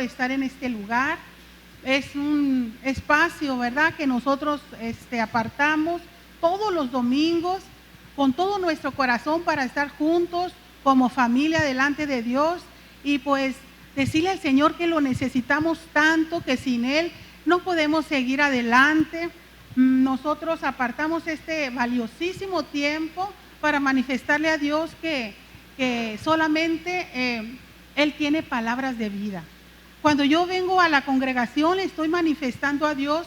estar en este lugar. Es un espacio, ¿verdad?, que nosotros apartamos todos los domingos con todo nuestro corazón para estar juntos como familia delante de Dios y pues decirle al Señor que lo necesitamos tanto, que sin Él no podemos seguir adelante. Nosotros apartamos este valiosísimo tiempo para manifestarle a Dios que solamente Él tiene palabras de vida. Cuando yo vengo a la congregación, le estoy manifestando a Dios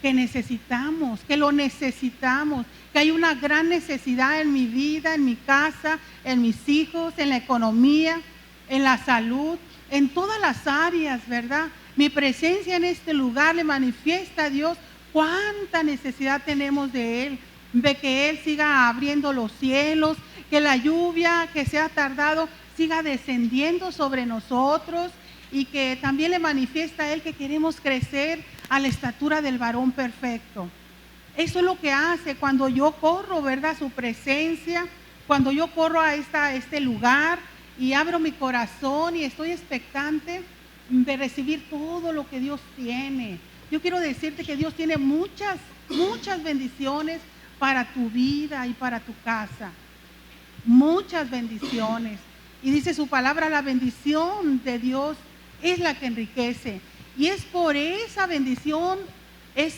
que necesitamos, que lo necesitamos, que hay una gran necesidad en mi vida, en mi casa, en mis hijos, en la economía, en la salud, en todas las áreas, ¿verdad? Mi presencia en este lugar le manifiesta a Dios cuánta necesidad tenemos de Él, de que Él siga abriendo los cielos, que la lluvia que se ha tardado siga descendiendo sobre nosotros y que también le manifiesta a Él que queremos crecer a la estatura del varón perfecto. Eso es lo que hace cuando yo corro, ¿verdad?, su presencia, cuando yo corro a este lugar y abro mi corazón y estoy expectante de recibir todo lo que Dios tiene. Yo quiero decirte que Dios tiene muchas bendiciones para tu vida y para tu casa. Muchas bendiciones. Y dice su palabra, la bendición de Dios es la que enriquece. Y es por esa bendición, es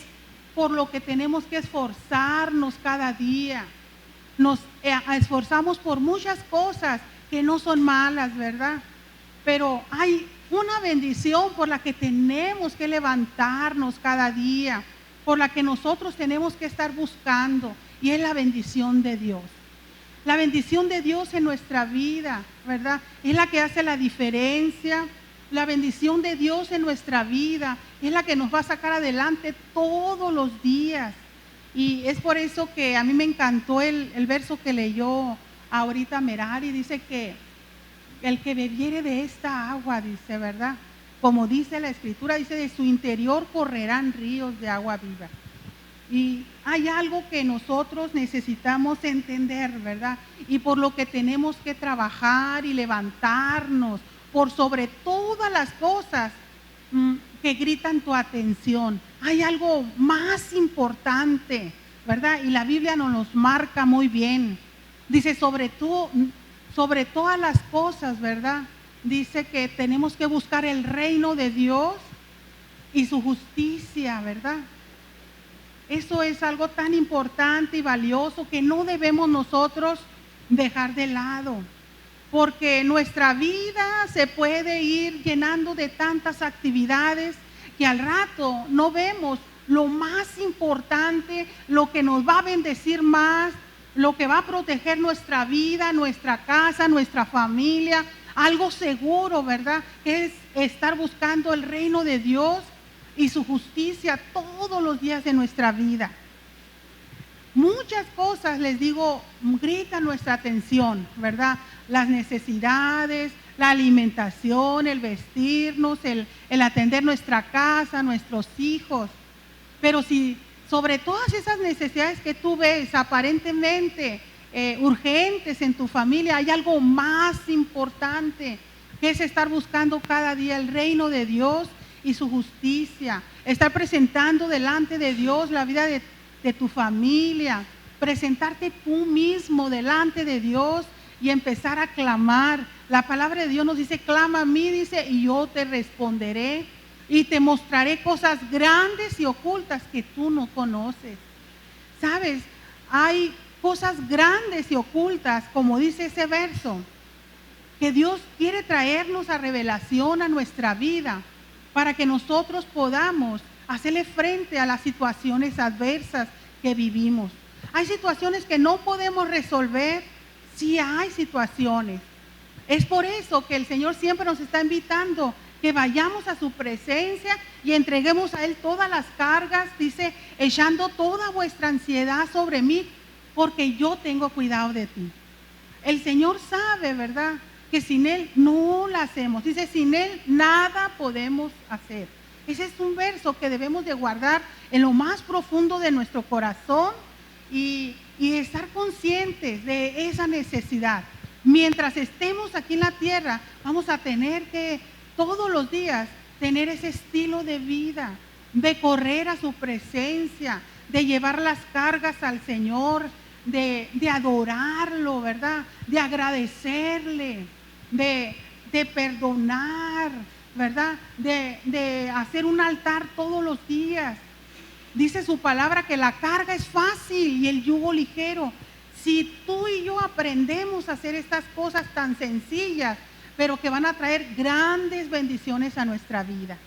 por lo que tenemos que esforzarnos cada día. Nos esforzamos por muchas cosas que no son malas, ¿verdad? Pero hay una bendición por la que tenemos que levantarnos cada día, por la que nosotros tenemos que estar buscando, y es la bendición de Dios. La bendición de Dios en nuestra vida, ¿verdad? Es la que hace la diferencia. La bendición de Dios en nuestra vida es la que nos va a sacar adelante todos los días. Y es por eso que a mí me encantó el verso que leyó ahorita Merari. Dice que el que bebiere de esta agua, dice, ¿verdad? Como dice la Escritura, dice, de su interior correrán ríos de agua viva. Y hay algo que nosotros necesitamos entender, ¿verdad? Y por lo que tenemos que trabajar y levantarnos, por sobre todas las cosas que gritan tu atención. Hay algo más importante, ¿verdad? Y la Biblia nos los marca muy bien. Dice, sobre todas las cosas, ¿verdad? Dice que tenemos que buscar el reino de Dios y su justicia, ¿verdad? Eso es algo tan importante y valioso que no debemos nosotros dejar de lado. Porque nuestra vida se puede ir llenando de tantas actividades que al rato no vemos lo más importante, lo que nos va a bendecir más, lo que va a proteger nuestra vida, nuestra casa, nuestra familia, algo seguro, ¿verdad? Que es estar buscando el reino de Dios y su justicia todos los días de nuestra vida. Muchas cosas, les digo, gritan nuestra atención, ¿verdad? Las necesidades, la alimentación, el vestirnos, el atender nuestra casa, nuestros hijos. Pero si sobre todas esas necesidades que tú ves aparentemente urgentes en tu familia, hay algo más importante, que es estar buscando cada día el reino de Dios y su justicia, estar presentando delante de Dios la vida de tu familia, presentarte tú mismo delante de Dios y empezar a clamar. La palabra de Dios nos dice, clama a mí, dice, y yo te responderé y te mostraré cosas grandes y ocultas que tú no conoces. ¿Sabes? Hay cosas grandes y ocultas, como dice ese verso, que Dios quiere traernos a revelación a nuestra vida para que nosotros podamos hacerle frente a las situaciones adversas que vivimos. Hay situaciones que no podemos resolver, sí hay situaciones. Es por eso que el Señor siempre nos está invitando que vayamos a su presencia y entreguemos a Él todas las cargas, dice, echando toda vuestra ansiedad sobre mí, porque yo tengo cuidado de ti. El Señor sabe, ¿verdad?, que sin Él no la hacemos. Dice, sin Él nada podemos hacer. Ese es un verso que debemos de guardar en lo más profundo de nuestro corazón y estar conscientes de esa necesidad. Mientras estemos aquí en la tierra, vamos a tener que todos los días tener ese estilo de vida, de correr a su presencia, de llevar las cargas al Señor, de adorarlo, ¿verdad? De agradecerle, de perdonar, ¿verdad? De hacer un altar todos los días. Dice su palabra que la carga es fácil y el yugo ligero. Si tú y yo aprendemos a hacer estas cosas tan sencillas, pero que van a traer grandes bendiciones a nuestra vida.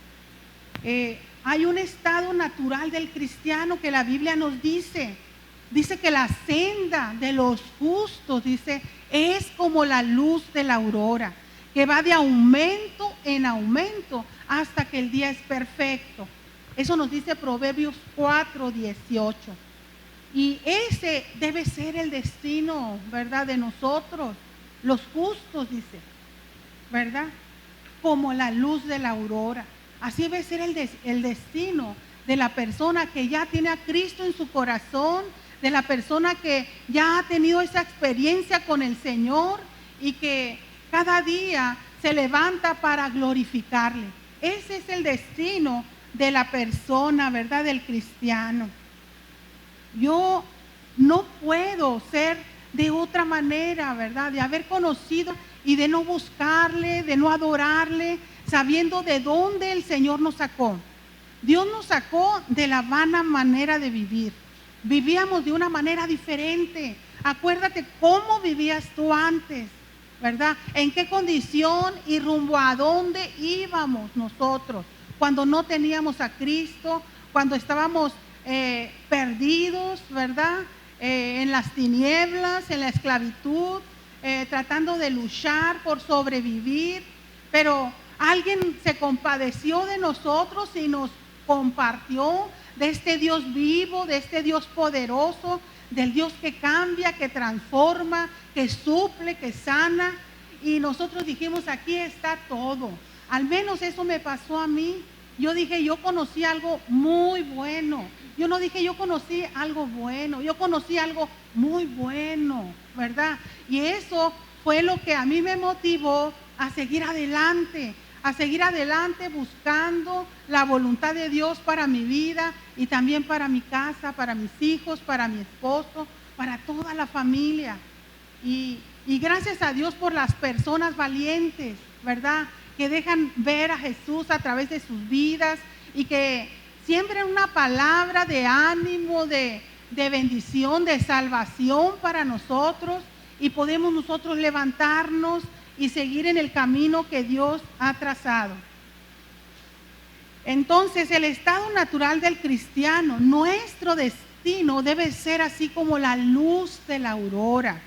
Hay un estado natural del cristiano que la Biblia nos dice que la senda de los justos, dice, es como la luz de la aurora, que va de aumento en aumento hasta que el día es perfecto. Eso nos dice Proverbios 4:18. Y ese debe ser el destino, ¿verdad?, de nosotros, los justos, dice, ¿verdad? Como la luz de la aurora. Así debe ser el destino de la persona que ya tiene a Cristo en su corazón, de la persona que ya ha tenido esa experiencia con el Señor y que cada día se levanta para glorificarle. Ese es el destino de la persona, ¿verdad?, del cristiano. Yo no puedo ser de otra manera, ¿verdad?, de haber conocido y de no buscarle, de no adorarle, sabiendo de dónde el Señor nos sacó. Dios nos sacó de la vana manera de vivir. Vivíamos de una manera diferente. Acuérdate cómo vivías tú antes, ¿verdad? En qué condición y rumbo a dónde íbamos nosotros cuando no teníamos a Cristo, cuando estábamos perdidos, ¿verdad? En las tinieblas, en la esclavitud, tratando de luchar por sobrevivir, pero alguien se compadeció de nosotros y nos compartió de este Dios vivo, de este Dios poderoso, del Dios que cambia, que transforma, que suple, que sana. Y nosotros dijimos, aquí está todo. Al menos eso me pasó a mí. Yo dije, yo conocí algo muy bueno. Yo no dije, yo conocí algo bueno. Yo conocí algo muy bueno, ¿verdad? Y eso fue lo que a mí me motivó a seguir adelante buscando la voluntad de Dios para mi vida y también para mi casa, para mis hijos, para mi esposo, para toda la familia. Y gracias a Dios por las personas valientes, ¿verdad?, que dejan ver a Jesús a través de sus vidas y que siembren una palabra de ánimo, de bendición, de salvación para nosotros, y podemos nosotros levantarnos y seguir en el camino que Dios ha trazado. Entonces, el estado natural del cristiano, nuestro destino debe ser así como la luz de la aurora,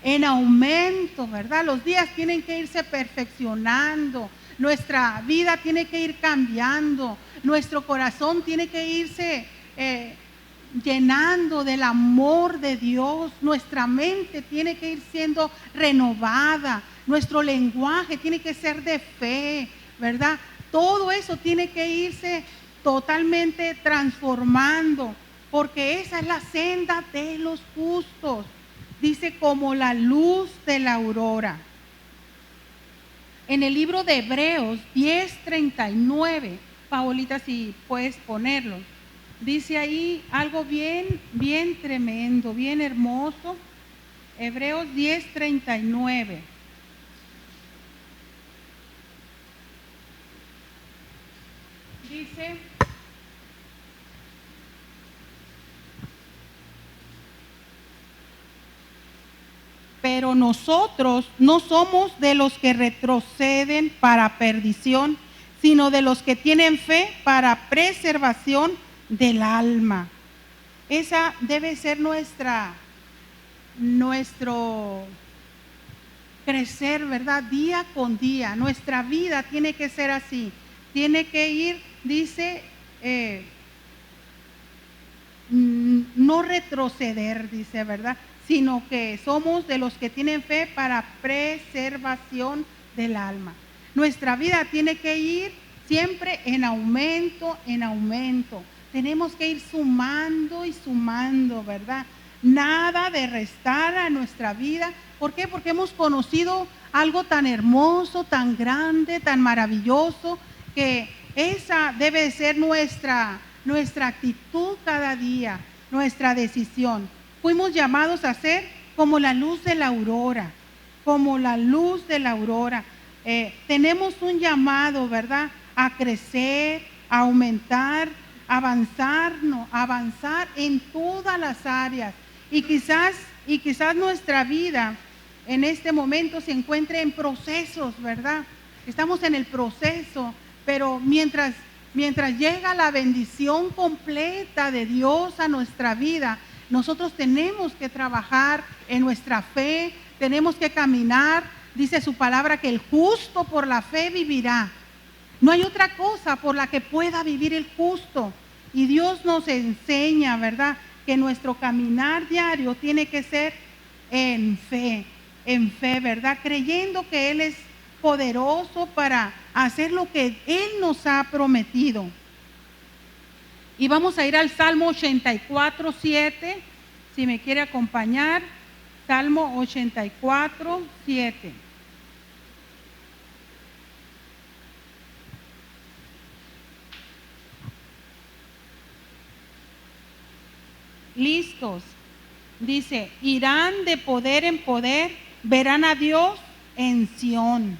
en aumento, ¿verdad? Los días tienen que irse perfeccionando, nuestra vida tiene que ir cambiando, nuestro corazón tiene que irse llenando del amor de Dios, nuestra mente tiene que ir siendo renovada, nuestro lenguaje tiene que ser de fe, ¿verdad? Todo eso tiene que irse totalmente transformando, porque esa es la senda de los justos. Dice, como la luz de la aurora. En el libro de Hebreos 10:39, Paolita, si puedes ponerlo, dice ahí algo bien tremendo, bien hermoso. Hebreos 10:39. Dice: pero nosotros no somos de los que retroceden para perdición, sino de los que tienen fe para preservación del alma. Esa debe ser nuestro crecer, ¿verdad? Día con día. Nuestra vida tiene que ser así. Tiene que ir, dice, no retroceder, dice, ¿verdad?, sino que somos de los que tienen fe para preservación del alma. Nuestra vida tiene que ir siempre en aumento, en aumento. Tenemos que ir sumando y sumando, ¿verdad? Nada de restar a nuestra vida. ¿Por qué? Porque hemos conocido algo tan hermoso, tan grande, tan maravilloso, que Esa debe ser nuestra actitud cada día, nuestra decisión. Fuimos llamados a ser como la luz de la aurora, como la luz de la aurora. Tenemos un llamado, ¿verdad?, a crecer, a aumentar, avanzar en todas las áreas. Y quizás nuestra vida en este momento se encuentre en procesos, ¿verdad? Estamos en el proceso, pero mientras llega la bendición completa de Dios a nuestra vida, nosotros tenemos que trabajar en nuestra fe, tenemos que caminar. Dice su palabra que el justo por la fe vivirá. No hay otra cosa por la que pueda vivir el justo. Y Dios nos enseña, ¿verdad?, que nuestro caminar diario tiene que ser en fe, ¿verdad?, creyendo que Él es poderoso para hacer lo que Él nos ha prometido. Y vamos a ir al Salmo 84, 7, si me quiere acompañar. Salmo 84, 7. Listos. Dice, irán de poder en poder, verán a Dios en Sión.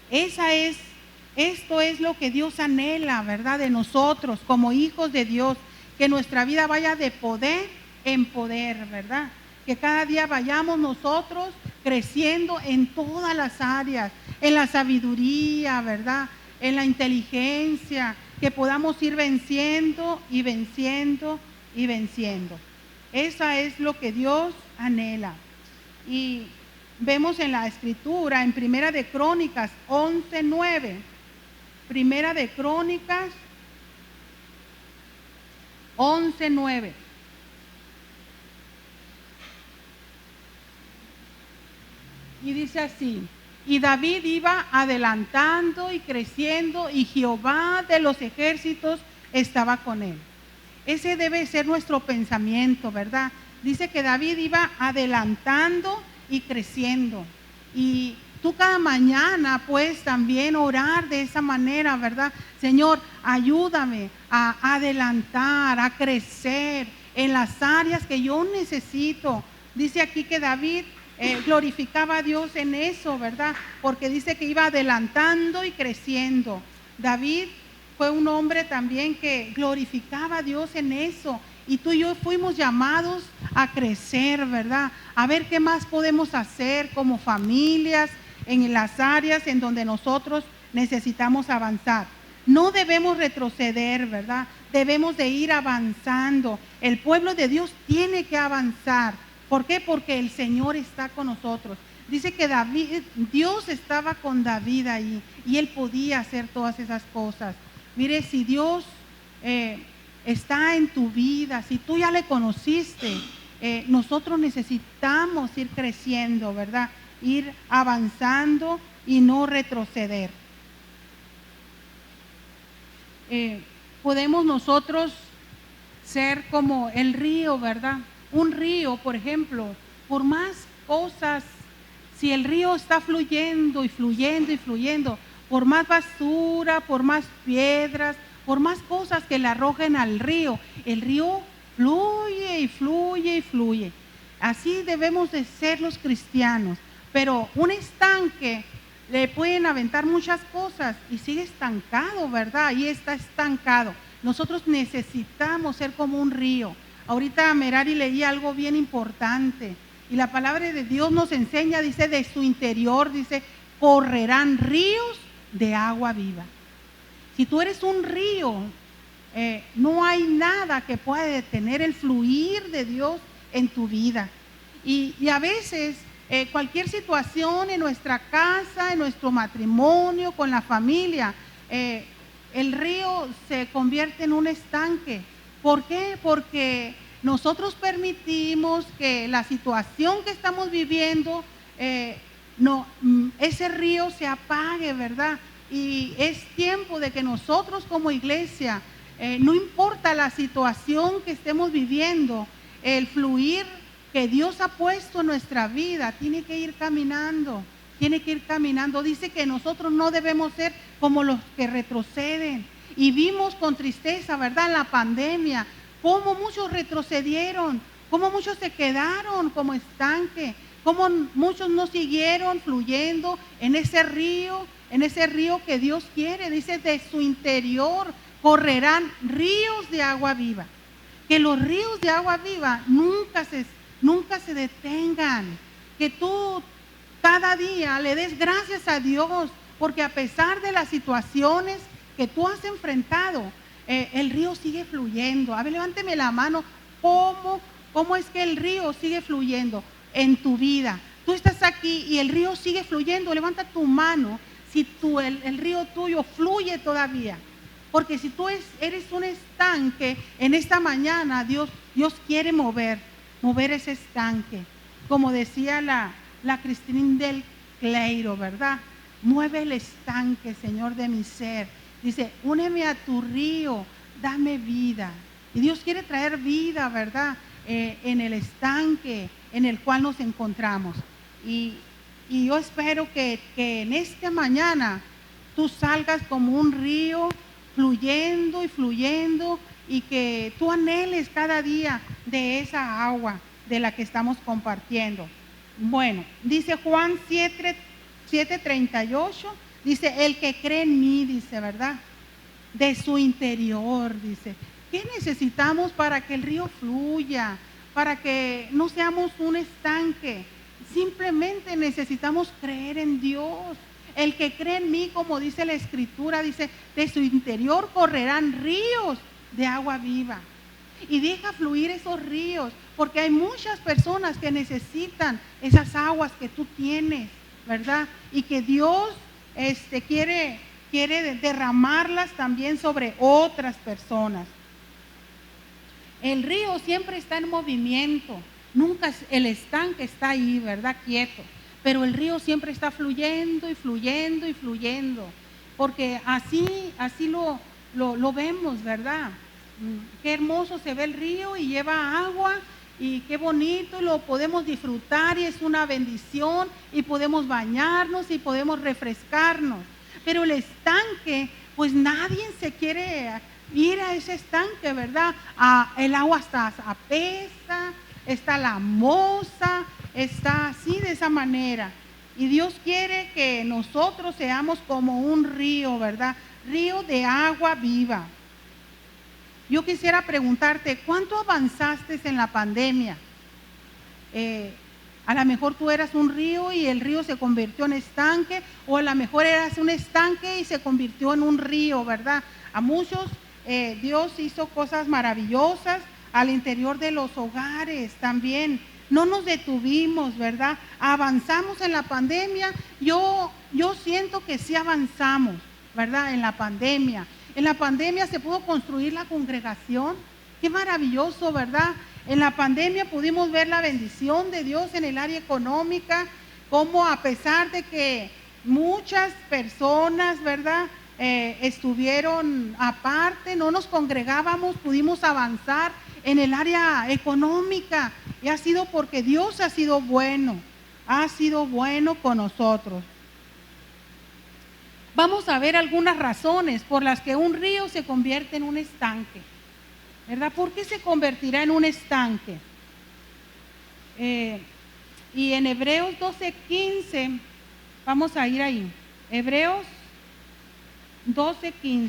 Esto es lo que Dios anhela, ¿verdad?, de nosotros como hijos de Dios, que nuestra vida vaya de poder en poder, ¿verdad? Que cada día vayamos nosotros creciendo en todas las áreas, en la sabiduría, ¿verdad?, en la inteligencia, que podamos ir venciendo y venciendo y venciendo. Esa es lo que Dios anhela. Y vemos en la Escritura, en Primera de Crónicas 11:9, Primera de Crónicas 11:9. Y dice así: y David iba adelantando y creciendo, y Jehová de los ejércitos estaba con él. Ese debe ser nuestro pensamiento, ¿verdad? Dice que David iba adelantando y creciendo. Y tú cada mañana puedes también orar de esa manera, ¿verdad? Señor, ayúdame a adelantar, a crecer en las áreas que yo necesito. Dice aquí que David glorificaba a Dios en eso, ¿verdad? Porque dice que iba adelantando y creciendo. David fue un hombre también que glorificaba a Dios en eso. Y tú y yo fuimos llamados a crecer, ¿verdad? A ver qué más podemos hacer como familias en las áreas en donde nosotros necesitamos avanzar. No debemos retroceder, ¿verdad? Debemos de ir avanzando. El pueblo de Dios tiene que avanzar. ¿Por qué? Porque el Señor está con nosotros. Dice que Dios estaba con David ahí y él podía hacer todas esas cosas. Mire, si Dios está en tu vida, si tú ya le conociste, nosotros necesitamos ir creciendo, ¿verdad? Ir avanzando y no retroceder. Podemos nosotros ser como el río, ¿verdad? Un río, por ejemplo, por más cosas, si el río está fluyendo y fluyendo y fluyendo, por más basura, por más piedras, por más cosas que le arrojen al río, el río fluye y fluye y fluye. Así debemos de ser los cristianos. Pero un estanque le pueden aventar muchas cosas y sigue estancado, ¿verdad? Ahí está estancado. Nosotros necesitamos ser como un río. Ahorita Merari leía algo bien importante y la palabra de Dios nos enseña, dice, de su interior, dice, correrán ríos de agua viva. Si tú eres un río, no hay nada que pueda detener el fluir de Dios en tu vida. Y a veces cualquier situación en nuestra casa, en nuestro matrimonio, con la familia, el río se convierte en un estanque. ¿Por qué? Porque nosotros permitimos que la situación que estamos viviendo, ese río se apague, ¿verdad? Y es tiempo de que nosotros como iglesia, no importa la situación que estemos viviendo, el fluir que Dios ha puesto en nuestra vida tiene que ir caminando, Dice que nosotros no debemos ser como los que retroceden. y vimos con tristeza, ¿verdad?, en la pandemia, cómo muchos retrocedieron, cómo muchos se quedaron como estanque, cómo muchos no siguieron fluyendo en ese río que Dios quiere. Dice, de su interior correrán ríos de agua viva. Que los ríos de agua viva nunca se detengan. Que tú cada día le des gracias a Dios, porque a pesar de las situaciones que tú has enfrentado, el río sigue fluyendo. A ver, levánteme la mano. ¿Cómo es que el río sigue fluyendo en tu vida? Tú estás aquí y el río sigue fluyendo. Levanta tu mano si el río tuyo fluye todavía. Porque si tú eres un estanque, en esta mañana Dios quiere mover ese estanque. Como decía la Cristina del Cleiro, ¿verdad? Mueve el estanque, Señor, de mi ser. Dice, úneme a tu río, dame vida. Y Dios quiere traer vida, ¿verdad?, en el estanque en el cual nos encontramos. Y yo espero que en esta mañana tú salgas como un río fluyendo y fluyendo, y que tú anheles cada día de esa agua de la que estamos compartiendo. Bueno, dice Juan 7:38, dice, el que cree en mí, dice, ¿verdad?, de su interior, dice. ¿Qué necesitamos para que el río fluya? Para que no seamos un estanque. Simplemente necesitamos creer en Dios. El que cree en mí, como dice la Escritura, dice, de su interior correrán ríos de agua viva. Y deja fluir esos ríos, porque hay muchas personas que necesitan esas aguas que tú tienes, ¿verdad? Y que Dios quiere derramarlas también sobre otras personas. El río siempre está en movimiento, nunca el estanque está ahí, ¿verdad?, quieto. Pero el río siempre está fluyendo y fluyendo y fluyendo, porque así lo vemos, ¿verdad? Qué hermoso se ve el río y lleva agua, y qué bonito, lo podemos disfrutar y es una bendición, y podemos bañarnos y podemos refrescarnos. Pero el estanque, pues nadie se quiere ir a ese estanque, ¿verdad? El agua está apesta, está la moza, está así de esa manera. Y Dios quiere que nosotros seamos como un río, ¿verdad? Río de agua viva. Yo quisiera preguntarte, ¿cuánto avanzaste en la pandemia? A lo mejor tú eras un río y el río se convirtió en estanque, o a lo mejor eras un estanque y se convirtió en un río, ¿verdad? A muchos Dios hizo cosas maravillosas al interior de los hogares también. No nos detuvimos, ¿verdad? Avanzamos en la pandemia. Yo siento que sí avanzamos, ¿verdad?, en la pandemia. En la pandemia se pudo construir la congregación. Qué maravilloso, ¿verdad? En la pandemia pudimos ver la bendición de Dios en el área económica, como a pesar de que muchas personas, ¿verdad?, estuvieron aparte, no nos congregábamos, pudimos avanzar en el área económica, y ha sido porque Dios ha sido bueno con nosotros. Vamos a ver algunas razones por las que un río se convierte en un estanque, ¿verdad? ¿Por qué se convertirá en un estanque? Y en Hebreos 12:15, vamos a ir ahí. Hebreos 12:15.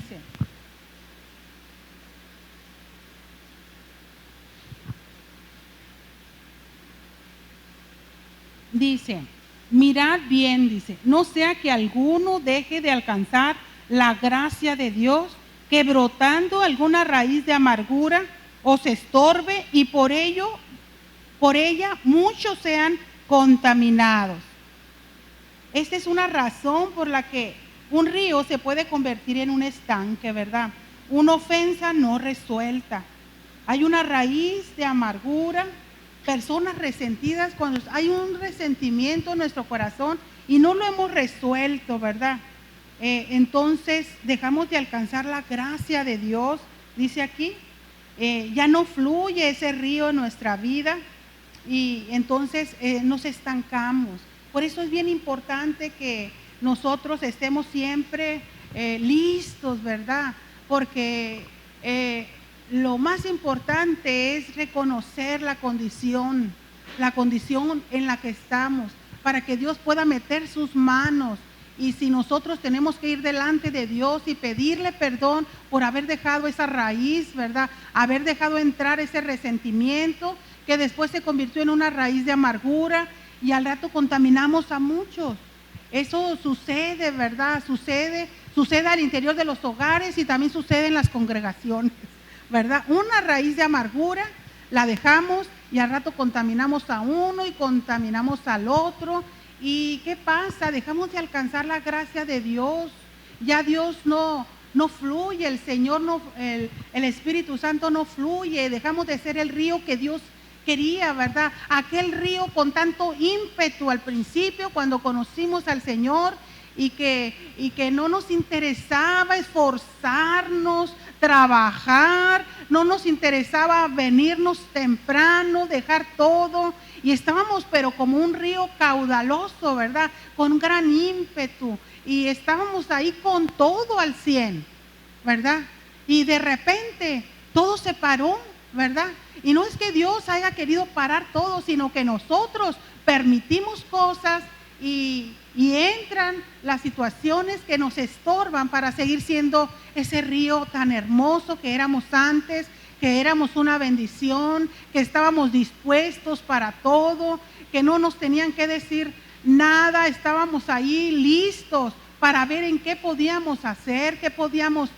Dice, mirad bien, dice, no sea que alguno deje de alcanzar la gracia de Dios, que brotando alguna raíz de amargura os estorbe, y por ella muchos sean contaminados. Esta es una razón por la que un río se puede convertir en un estanque, ¿verdad? Una ofensa no resuelta. Hay una raíz de amargura, personas resentidas, cuando hay un resentimiento en nuestro corazón y no lo hemos resuelto, ¿verdad? Entonces dejamos de alcanzar la gracia de Dios, dice aquí. Ya no fluye ese río en nuestra vida, y entonces nos estancamos. Por eso es bien importante que nosotros estemos siempre listos, ¿verdad?, porque lo más importante es reconocer la condición en la que estamos, para que Dios pueda meter sus manos. Y si nosotros tenemos que ir delante de Dios y pedirle perdón por haber dejado esa raíz, ¿verdad? Haber dejado entrar ese resentimiento que después se convirtió en una raíz de amargura y al rato contaminamos a muchos. Eso sucede, ¿verdad? Sucede al interior de los hogares y también sucede en las congregaciones, ¿verdad? Una raíz de amargura la dejamos y al rato contaminamos a uno y contaminamos al otro. ¿Y qué pasa? Dejamos de alcanzar la gracia de Dios. Ya Dios no fluye, el Señor el Espíritu Santo no fluye. Dejamos de ser el río que Dios quería, ¿verdad? Aquel río con tanto ímpetu al principio cuando conocimos al Señor y que no nos interesaba esforzarnos, trabajar, no nos interesaba venirnos temprano, dejar todo, y estábamos pero como un río caudaloso, ¿verdad? Con gran ímpetu, y estábamos ahí con todo al 100, ¿verdad? Y de repente todo se paró, ¿verdad? Y no es que Dios haya querido parar todo, sino que nosotros permitimos cosas y entran las situaciones que nos estorban para seguir siendo ese río tan hermoso que éramos antes, que éramos una bendición, que estábamos dispuestos para todo, que no nos tenían que decir nada, estábamos ahí listos para ver en qué podíamos hacer, qué podíamos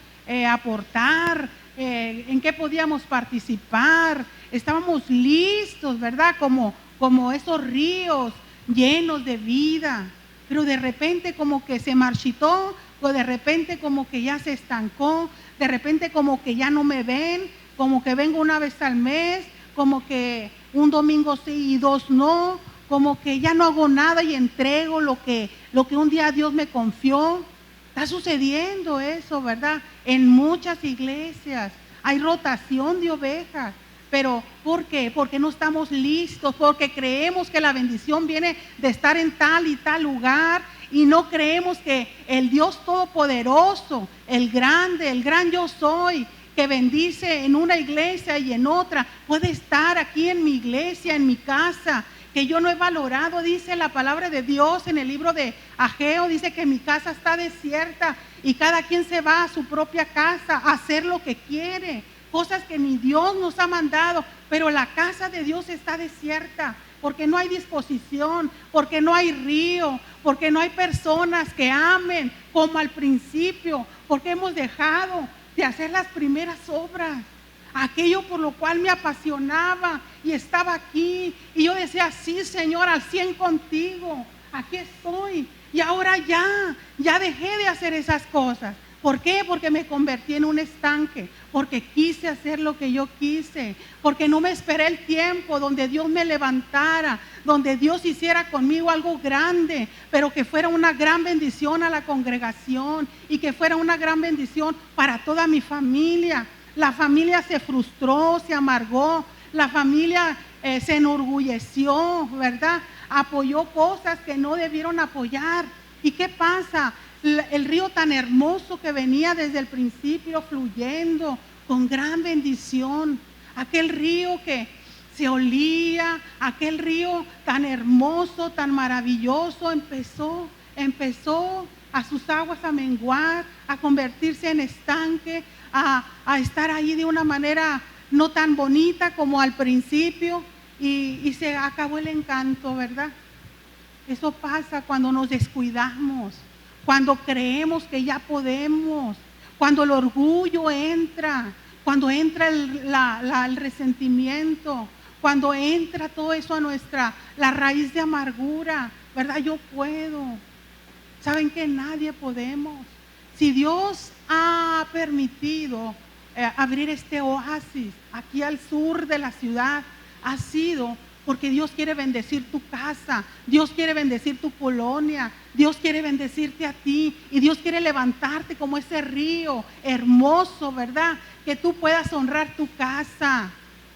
aportar, en qué podíamos participar. Estábamos listos, ¿verdad? Como esos ríos llenos de vida, pero de repente como que se marchitó, o de repente como que ya se estancó, de repente como que ya no me ven, como que vengo una vez al mes, como que un domingo sí y 2 no, como que ya no hago nada y entrego lo que un día Dios me confió. Está sucediendo eso, ¿verdad? En muchas iglesias hay rotación de ovejas. Pero ¿por qué? Porque no estamos listos, porque creemos que la bendición viene de estar en tal y tal lugar y no creemos que el Dios Todopoderoso, el grande, el gran yo soy, que bendice en una iglesia y en otra, puede estar aquí en mi iglesia, en mi casa, que yo no he valorado. Dice la palabra de Dios en el libro de Ageo, dice que mi casa está desierta y cada quien se va a su propia casa a hacer lo que quiere. Cosas que ni Dios nos ha mandado, pero la casa de Dios está desierta, porque no hay disposición, porque no hay río, porque no hay personas que amen como al principio, porque hemos dejado de hacer las primeras obras, aquello por lo cual me apasionaba y estaba aquí, y yo decía, sí Señor, al 100 contigo, aquí estoy, y ahora ya dejé de hacer esas cosas. ¿Por qué? Porque me convertí en un estanque, porque quise hacer lo que yo quise, porque no me esperé el tiempo donde Dios me levantara, donde Dios hiciera conmigo algo grande, pero que fuera una gran bendición a la congregación y que fuera una gran bendición para toda mi familia. La familia se frustró, se amargó, la familia se enorgulleció, ¿verdad? Apoyó cosas que no debieron apoyar. ¿Y qué pasa? El río tan hermoso que venía desde el principio fluyendo con gran bendición, aquel río que se olía, aquel río tan hermoso, tan maravilloso, empezó a sus aguas a menguar, a convertirse en estanque, a estar ahí de una manera no tan bonita como al principio, y se acabó el encanto, ¿verdad? Eso pasa cuando nos descuidamos, cuando creemos que ya podemos, cuando el orgullo entra, cuando entra el resentimiento, cuando entra todo eso a la raíz de amargura, ¿verdad? Yo puedo. ¿Saben que nadie podemos? Si Dios ha permitido abrir este oasis aquí al sur de la ciudad, ha sido porque Dios quiere bendecir tu casa, Dios quiere bendecir tu colonia, Dios quiere bendecirte a ti y Dios quiere levantarte como ese río hermoso, ¿verdad? Que tú puedas honrar tu casa.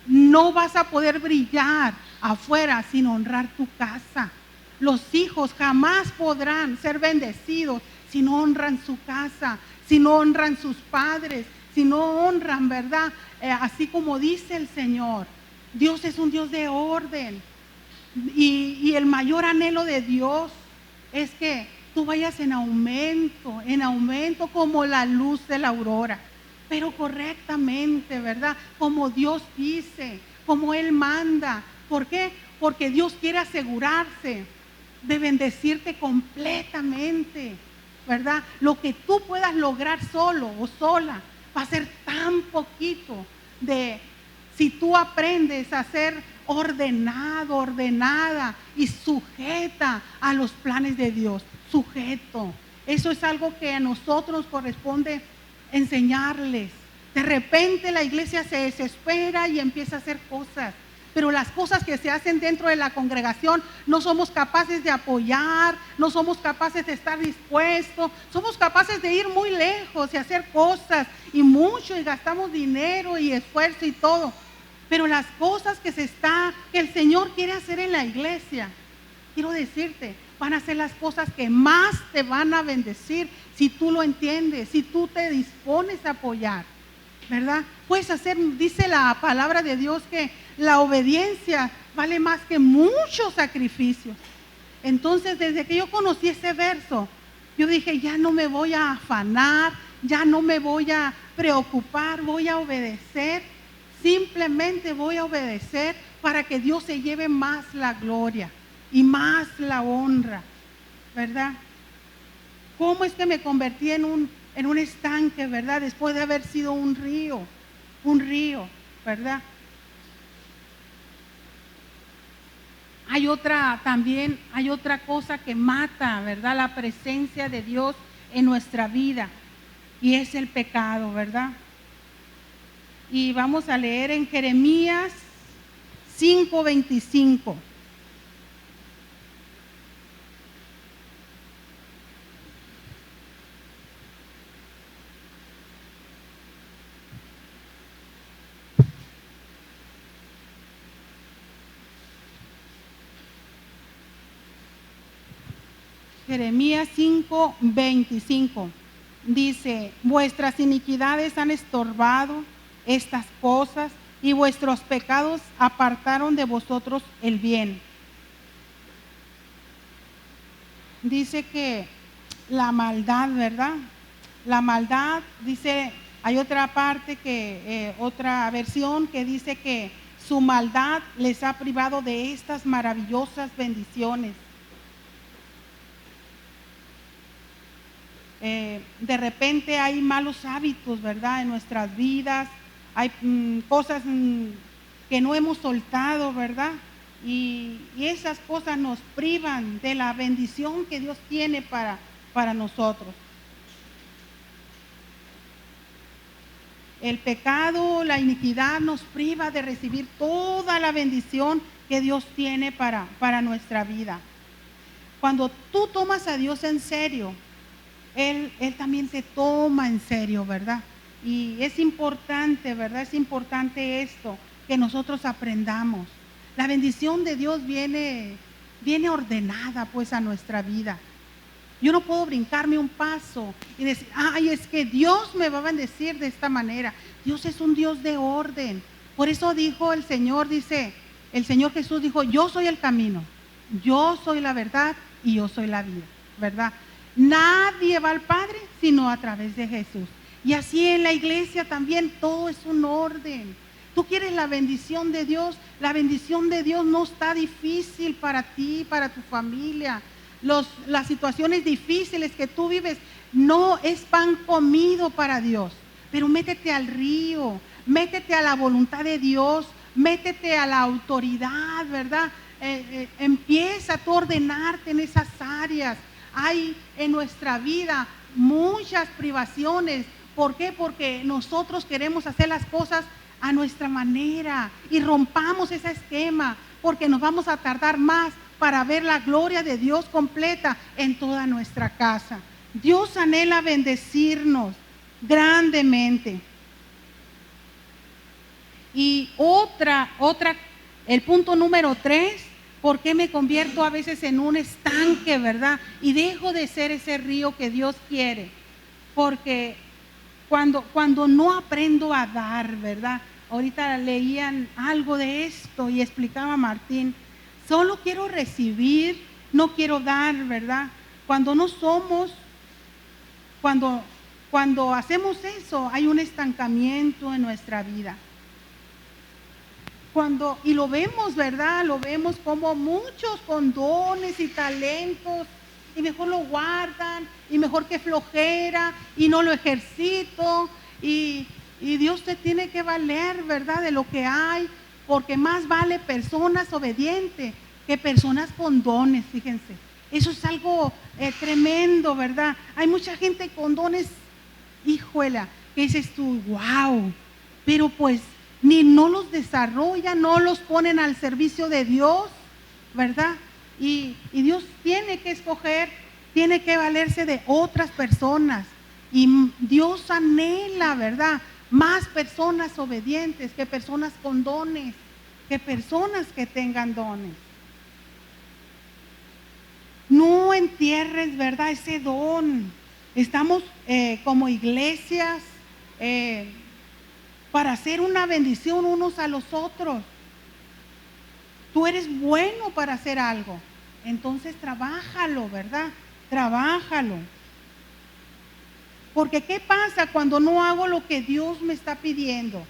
No vas a poder brillar afuera sin honrar tu casa. Los hijos jamás podrán ser bendecidos si no honran su casa, si no honran sus padres, si no honran, ¿verdad? Así como dice el Señor. Dios es un Dios de orden. Y el mayor anhelo de Dios es que tú vayas en aumento como la luz de la aurora, pero correctamente, ¿verdad? Como Dios dice, como Él manda. ¿Por qué? Porque Dios quiere asegurarse de bendecirte completamente, ¿verdad? Lo que tú puedas lograr solo o sola va a ser tan poquito de si tú aprendes a ser ordenado, ordenada y sujeta a los planes de Dios. Sujeto. Eso es algo que a nosotros nos corresponde enseñarles. De repente la iglesia se desespera y empieza a hacer cosas, pero las cosas que se hacen dentro de la congregación no somos capaces de apoyar, no somos capaces de estar dispuestos, somos capaces de ir muy lejos y hacer cosas y mucho y gastamos dinero y esfuerzo y todo, pero las cosas que el Señor quiere hacer en la iglesia, quiero decirte, van a ser las cosas que más te van a bendecir si tú lo entiendes, si tú te dispones a apoyar, ¿verdad? Puedes hacer, dice la palabra de Dios, que la obediencia vale más que muchos sacrificios. Entonces, desde que yo conocí ese verso, yo dije, ya no me voy a afanar, ya no me voy a preocupar, voy a obedecer, simplemente voy a obedecer para que Dios se lleve más la gloria y más la honra, ¿verdad? ¿Cómo es que me convertí en un estanque, ¿verdad? Después de haber sido un río, ¿verdad? Hay otra cosa que mata, ¿verdad? La presencia de Dios en nuestra vida, y es el pecado, ¿verdad? Y vamos a leer en Jeremías 5:25. Jeremías 5:25 dice: vuestras iniquidades han estorbado estas cosas y vuestros pecados apartaron de vosotros el bien. Dice que la maldad, ¿verdad? La maldad, dice, hay otra parte otra versión que dice que su maldad les ha privado de estas maravillosas bendiciones. De repente hay malos hábitos, ¿verdad? En nuestras vidas, hay cosas que no hemos soltado, ¿verdad? Y esas cosas nos privan de la bendición que Dios tiene para nosotros. El pecado, la iniquidad nos priva de recibir toda la bendición que Dios tiene para nuestra vida. Cuando tú tomas a Dios en serio, Él también te toma en serio, ¿verdad? Y es importante, ¿verdad? Es importante esto, que nosotros aprendamos. La bendición de Dios viene ordenada pues a nuestra vida. Yo no puedo brincarme un paso y decir, ay, es que Dios me va a bendecir de esta manera. Dios es un Dios de orden. Por eso dijo el Señor, el Señor Jesús dijo, yo soy el camino, yo soy la verdad y yo soy la vida, ¿verdad? Nadie va al Padre sino a través de Jesús. Y así en la iglesia también todo es un orden. Tú quieres la bendición de Dios no está difícil para ti, para tu familia. Las situaciones difíciles que tú vives no es pan comido para Dios, pero métete al río, métete a la voluntad de Dios, métete a la autoridad, ¿verdad? Empieza tú a ordenarte en esas áreas. Hay en nuestra vida muchas privaciones. ¿Por qué? Porque nosotros queremos hacer las cosas a nuestra manera y rompamos ese esquema, porque nos vamos a tardar más para ver la gloria de Dios completa en toda nuestra casa. Dios anhela bendecirnos grandemente. Y el punto número 3, ¿por qué me convierto a veces en un estanque, verdad? Y dejo de ser ese río que Dios quiere. Porque cuando no aprendo a dar, ¿verdad? Ahorita leían algo de esto y explicaba Martín, solo quiero recibir, no quiero dar, ¿verdad? Cuando hacemos eso, hay un estancamiento en nuestra vida. Y lo vemos, ¿verdad? Lo vemos como muchos con dones y talentos, y mejor lo guardan, y mejor que flojera, y no lo ejercito, y Dios te tiene que valer, ¿verdad? De lo que hay, porque más vale personas obedientes que personas con dones, fíjense. Eso es algo tremendo, ¿verdad? Hay mucha gente con dones, híjola, que dices tú, wow, pero pues ni no los desarrollan, no los ponen al servicio de Dios, ¿verdad? Y Dios tiene que escoger, tiene que valerse de otras personas. Y Dios anhela, ¿verdad? Más personas obedientes que personas con dones, que personas que tengan dones. No entierres, ¿verdad? Ese don. Estamos como iglesias para hacer una bendición unos a los otros. Tú eres bueno para hacer algo, entonces trabájalo, ¿verdad? Trabájalo. Porque ¿qué pasa cuando no hago lo que Dios me está pidiendo?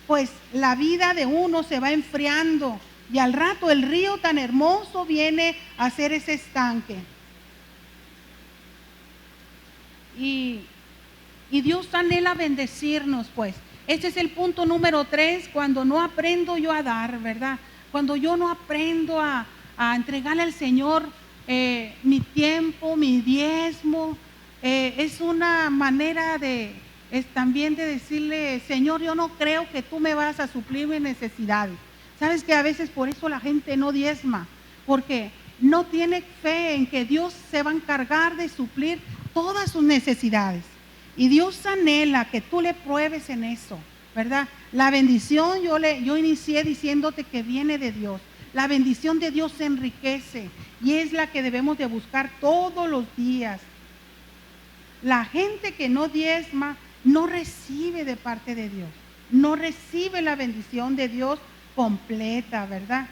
Pues la vida de uno se va enfriando y al rato el río tan hermoso viene a ser ese estanque. Y Dios anhela bendecirnos, pues. Este es el punto número 3, cuando no aprendo yo a dar, ¿verdad? Cuando yo no aprendo a entregarle al Señor mi tiempo, mi diezmo, es una manera también de decirle, Señor, yo no creo que tú me vas a suplir mis necesidades. ¿Sabes que a veces por eso la gente no diezma? Porque no tiene fe en que Dios se va a encargar de suplir todas sus necesidades. Y Dios anhela que tú le pruebes en eso, ¿verdad? La bendición, yo inicié diciéndote que viene de Dios. La bendición de Dios se enriquece y es la que debemos de buscar todos los días. La gente que no diezma no recibe de parte de Dios, no recibe la bendición de Dios completa, ¿verdad?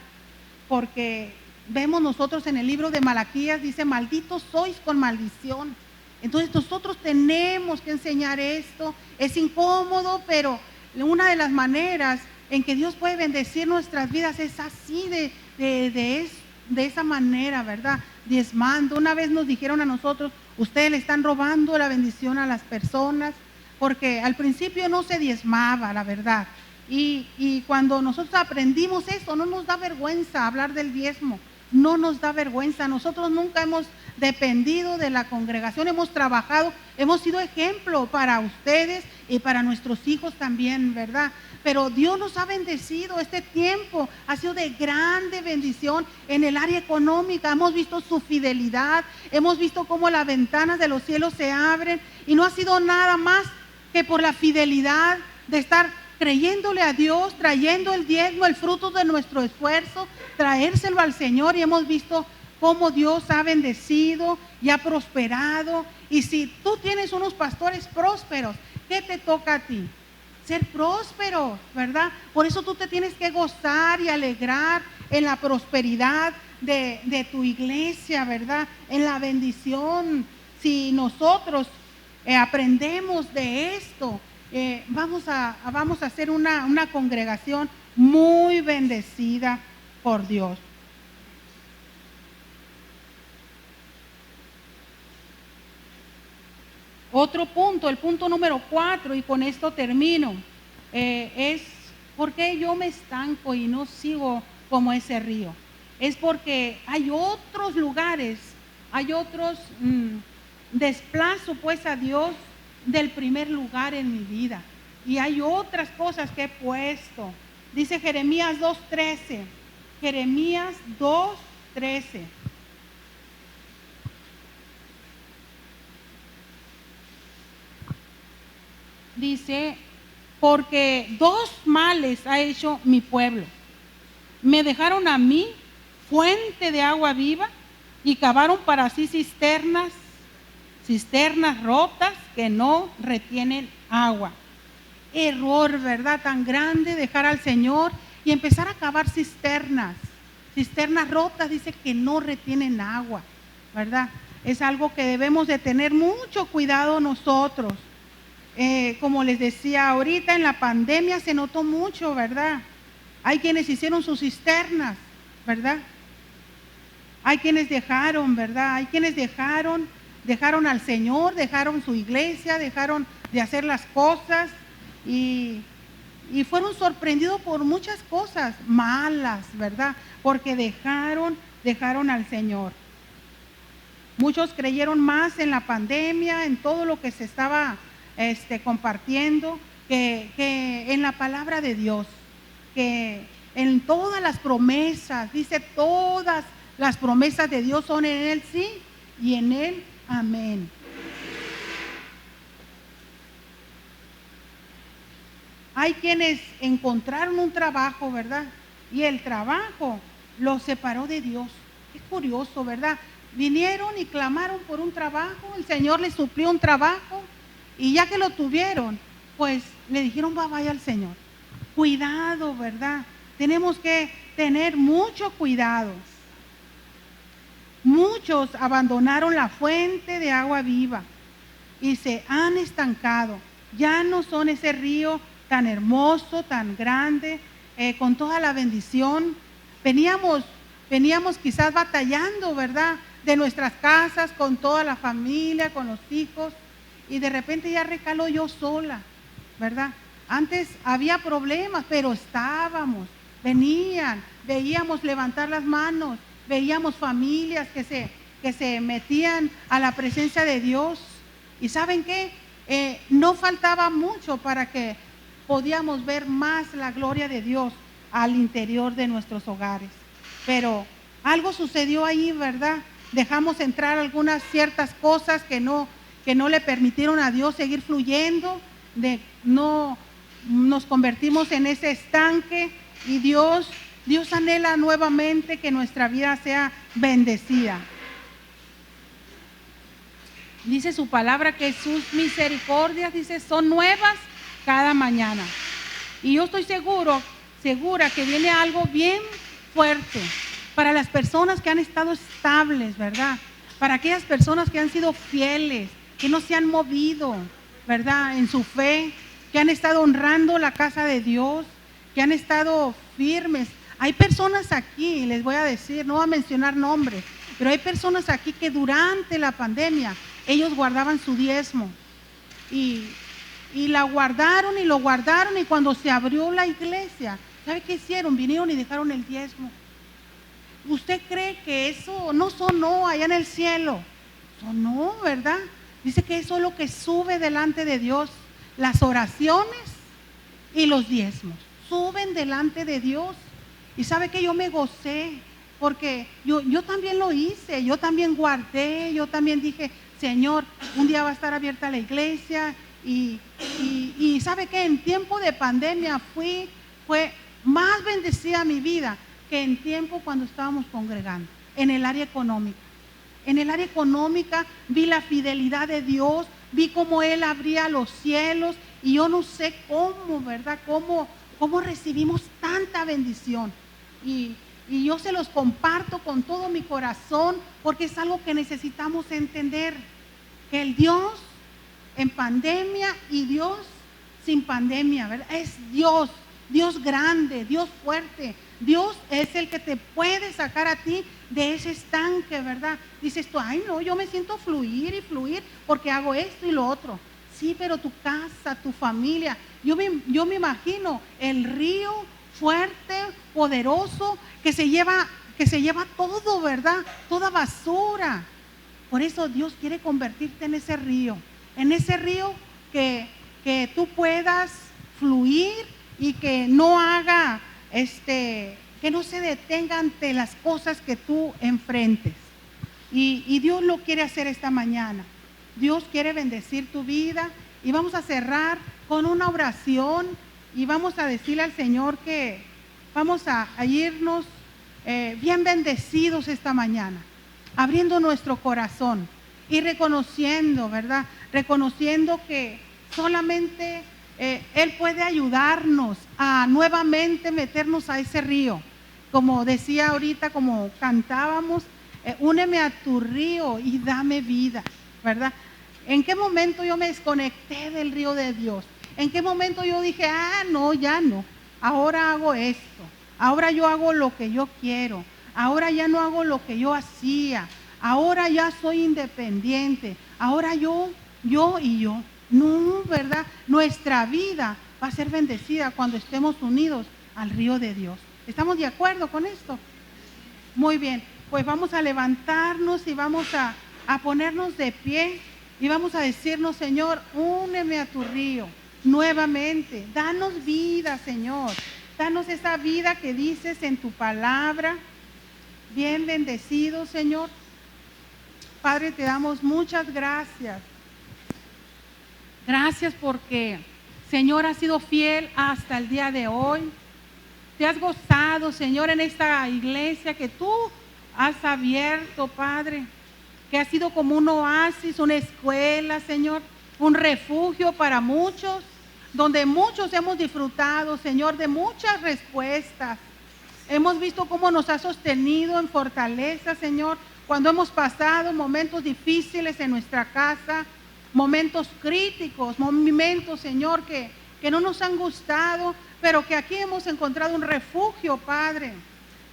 Porque vemos nosotros en el libro de Malaquías, dice, malditos sois con maldición. Entonces nosotros tenemos que enseñar esto. Es incómodo, pero una de las maneras en que Dios puede bendecir nuestras vidas es así, de esa manera, ¿verdad? Diezmando. Una vez nos dijeron a nosotros, ustedes le están robando la bendición a las personas, porque al principio no se diezmaba, la verdad. Y cuando nosotros aprendimos eso, no nos da vergüenza hablar del diezmo, no nos da vergüenza. Nosotros nunca hemos dependido de la congregación, hemos trabajado, hemos sido ejemplo para ustedes y para nuestros hijos también, ¿verdad? Pero Dios nos ha bendecido, este tiempo ha sido de grande bendición en el área económica. Hemos visto su fidelidad, hemos visto cómo las ventanas de los cielos se abren y no ha sido nada más que por la fidelidad de estar creyéndole a Dios, trayendo el diezmo, el fruto de nuestro esfuerzo, traérselo al Señor, y hemos visto cómo Dios ha bendecido y ha prosperado. Y si tú tienes unos pastores prósperos, ¿qué te toca a ti? Ser próspero, ¿verdad? Por eso tú te tienes que gozar y alegrar en la prosperidad de tu iglesia, ¿verdad? En la bendición. Si nosotros aprendemos de esto, vamos a ser una congregación muy bendecida por Dios. Otro punto, el punto número 4, y con esto termino, es ¿por qué yo me estanco y no sigo como ese río? Es porque hay otros lugares, hay otros, desplazo pues a Dios del primer lugar en mi vida, y hay otras cosas que he puesto. Dice Jeremías 2:13, Jeremías 2:13. Dice, porque dos males ha hecho mi pueblo. Me dejaron a mí fuente de agua viva y cavaron para sí cisternas cisternas rotas que no retienen agua. Error, ¿verdad? Tan grande dejar al Señor y empezar a cavar cisternas rotas, dice que no retienen agua, ¿verdad? Es algo que debemos de tener mucho cuidado nosotros. Como les decía ahorita, en la pandemia se notó mucho, ¿verdad? Hay quienes hicieron sus cisternas, ¿verdad? Hay quienes dejaron, ¿verdad? Hay quienes dejaron al Señor, dejaron su iglesia, dejaron de hacer las cosas y fueron sorprendidos por muchas cosas malas, ¿verdad? Porque dejaron al Señor. Muchos creyeron más en la pandemia, en todo lo que se estaba compartiendo, que en la palabra de Dios, que en todas las promesas, dice, todas las promesas de Dios son en Él sí y en Él amén. Hay quienes encontraron un trabajo, ¿verdad? Y el trabajo los separó de Dios. Es curioso, ¿verdad? Vinieron y clamaron por un trabajo, el Señor les suplió un trabajo y ya que lo tuvieron, pues le dijeron vaya al Señor. Cuidado, ¿verdad? Tenemos que tener mucho cuidado. Muchos abandonaron la fuente de agua viva y se han estancado. Ya no son ese río tan hermoso, tan grande, con toda la bendición. Veníamos quizás batallando, ¿verdad? De nuestras casas, con toda la familia, con los hijos, y de repente ya recaló yo sola, ¿verdad? Antes había problemas, pero veíamos levantar las manos, veíamos familias que se metían a la presencia de Dios. ¿Y saben qué? No faltaba mucho para que podíamos ver más la gloria de Dios al interior de nuestros hogares. Pero algo sucedió ahí, ¿verdad? Dejamos entrar algunas ciertas cosas que no le permitieron a Dios seguir fluyendo, nos convertimos en ese estanque y Dios anhela nuevamente que nuestra vida sea bendecida. Dice su palabra que sus misericordias, dice, son nuevas cada mañana. Y yo estoy segura que viene algo bien fuerte para las personas que han estado estables, ¿verdad? Para aquellas personas que han sido fieles, que no se han movido, ¿verdad? En su fe, que han estado honrando la casa de Dios, que han estado firmes. Hay personas aquí, les voy a decir, no voy a mencionar nombres, pero hay personas aquí que durante la pandemia ellos guardaban su diezmo y la guardaron y lo guardaron, y cuando se abrió la iglesia, ¿sabe qué hicieron? Vinieron y dejaron el diezmo. ¿Usted cree que eso no sonó allá en el cielo? Sonó, ¿verdad? Dice que eso es lo que sube delante de Dios. Las oraciones y los diezmos suben delante de Dios. Y sabe que yo me gocé, porque yo también lo hice, yo también guardé, yo también dije, Señor, un día va a estar abierta la iglesia. Y sabe que en tiempo de pandemia fue más bendecida mi vida que en tiempo cuando estábamos congregando, en el área económica. En el área económica vi la fidelidad de Dios, vi cómo Él abría los cielos, y yo no sé cómo, ¿verdad? Cómo recibimos tanta bendición. Y yo se los comparto con todo mi corazón, porque es algo que necesitamos entender, que el Dios en pandemia y Dios sin pandemia, ¿verdad? Es Dios grande, Dios fuerte. Dios es el que te puede sacar a ti de ese estanque, ¿verdad? Dices tú, ay no, yo me siento fluir y fluir porque hago esto y lo otro. Sí, pero tu casa, tu familia, yo me imagino el río fuerte, poderoso, que se lleva todo, ¿verdad? Toda basura. Por eso Dios quiere convertirte en ese río que tú puedas fluir y que no haga, que no se detenga ante las cosas que tú enfrentes. Y Dios lo quiere hacer esta mañana. Dios quiere bendecir tu vida, y vamos a cerrar con una oración y vamos a decirle al Señor que vamos a irnos bien bendecidos esta mañana, abriendo nuestro corazón y reconociendo, ¿verdad? Reconociendo que solamente Él puede ayudarnos a nuevamente meternos a ese río. Como decía ahorita, como cantábamos, úneme a tu río y dame vida, ¿verdad? ¿En qué momento yo me desconecté del río de Dios? ¿En qué momento yo dije, no, ya no, ahora hago esto, ahora yo hago lo que yo quiero, ahora ya no hago lo que yo hacía, ahora ya soy independiente, ahora yo? No, ¿verdad? Nuestra vida va a ser bendecida cuando estemos unidos al río de Dios. ¿Estamos de acuerdo con esto? Muy bien, pues vamos a levantarnos y vamos a ponernos de pie y vamos a decirnos, Señor, úneme a tu río nuevamente. Danos vida, Señor. Danos esa vida que dices en tu palabra. Bien bendecido, Señor. Padre, te damos muchas gracias. Gracias porque, Señor, has sido fiel hasta el día de hoy. Te has gozado, Señor, en esta iglesia que tú has abierto, Padre, que ha sido como un oasis, una escuela, Señor, un refugio para muchos, donde muchos hemos disfrutado, Señor, de muchas respuestas. Hemos visto cómo nos ha sostenido en fortaleza, Señor, cuando hemos pasado momentos difíciles en nuestra casa, momentos críticos, momentos, Señor, que no nos han gustado, pero que aquí hemos encontrado un refugio, Padre.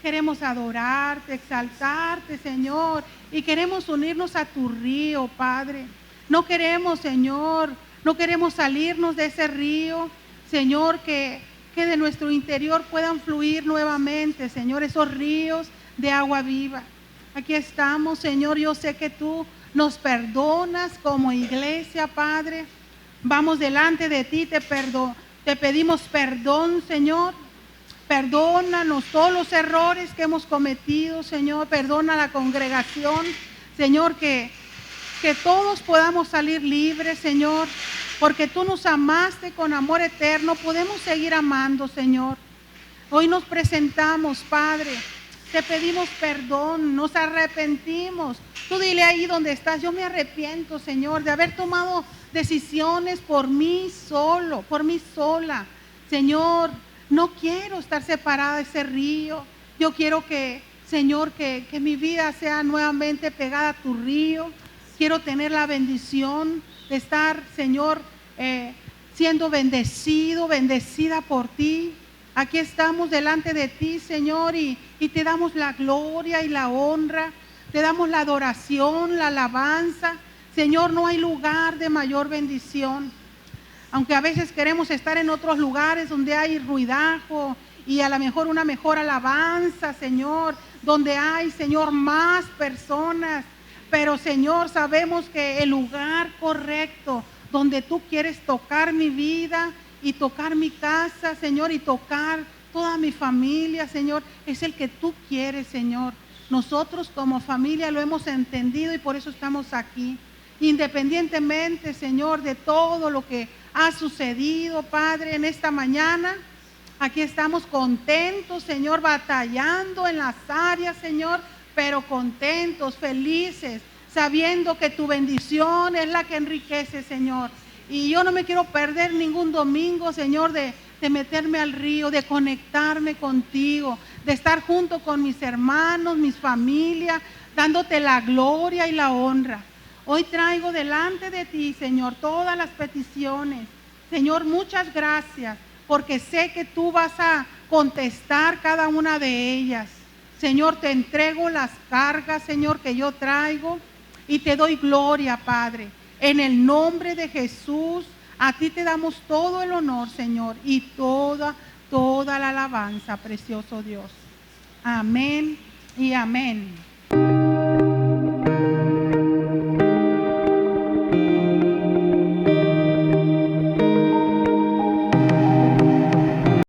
Queremos adorarte, exaltarte, Señor, y queremos unirnos a tu río, Padre. No queremos, Señor, no queremos salirnos de ese río, Señor, que de nuestro interior puedan fluir nuevamente, Señor, esos ríos de agua viva. Aquí estamos, Señor, yo sé que tú nos perdonas como iglesia, Padre. Vamos delante de ti, te pedimos perdón, Señor. Perdónanos todos los errores que hemos cometido, Señor. Perdona a la congregación, Señor, que todos podamos salir libres, Señor, porque tú nos amaste con amor eterno. Podemos seguir amando, Señor. Hoy nos presentamos, Padre. Te pedimos perdón, nos arrepentimos. Tú dile ahí donde estás, yo me arrepiento, Señor, de haber tomado decisiones por mí solo, por mí sola. Señor, no quiero estar separada de ese río. Yo quiero que, Señor, que mi vida sea nuevamente pegada a tu río. Quiero tener la bendición de estar, Señor, siendo bendecida por ti. Aquí estamos delante de ti, Señor, y te damos la gloria y la honra. Te damos la adoración, la alabanza. Señor, no hay lugar de mayor bendición. Aunque a veces queremos estar en otros lugares donde hay ruidajo y a lo mejor una mejor alabanza, Señor, donde hay, Señor, más personas. Pero, Señor, sabemos que el lugar correcto donde tú quieres tocar mi vida y tocar mi casa, Señor, y tocar toda mi familia, Señor, es el que tú quieres, Señor. Nosotros como familia lo hemos entendido y por eso estamos aquí. Independientemente, Señor, de todo lo que ha sucedido, Padre, en esta mañana, aquí estamos contentos, Señor, batallando en las áreas, Señor, pero contentos, felices, sabiendo que tu bendición es la que enriquece, Señor. Y yo no me quiero perder ningún domingo, Señor, de meterme al río, de conectarme contigo, de estar junto con mis hermanos, mis familias, dándote la gloria y la honra. Hoy traigo delante de ti, Señor, todas las peticiones. Señor, muchas gracias, porque sé que tú vas a contestar cada una de ellas. Señor, te entrego las cargas, Señor, que yo traigo y te doy gloria, Padre. En el nombre de Jesús, a ti te damos todo el honor, Señor, y toda la alabanza, precioso Dios. Amén y amén.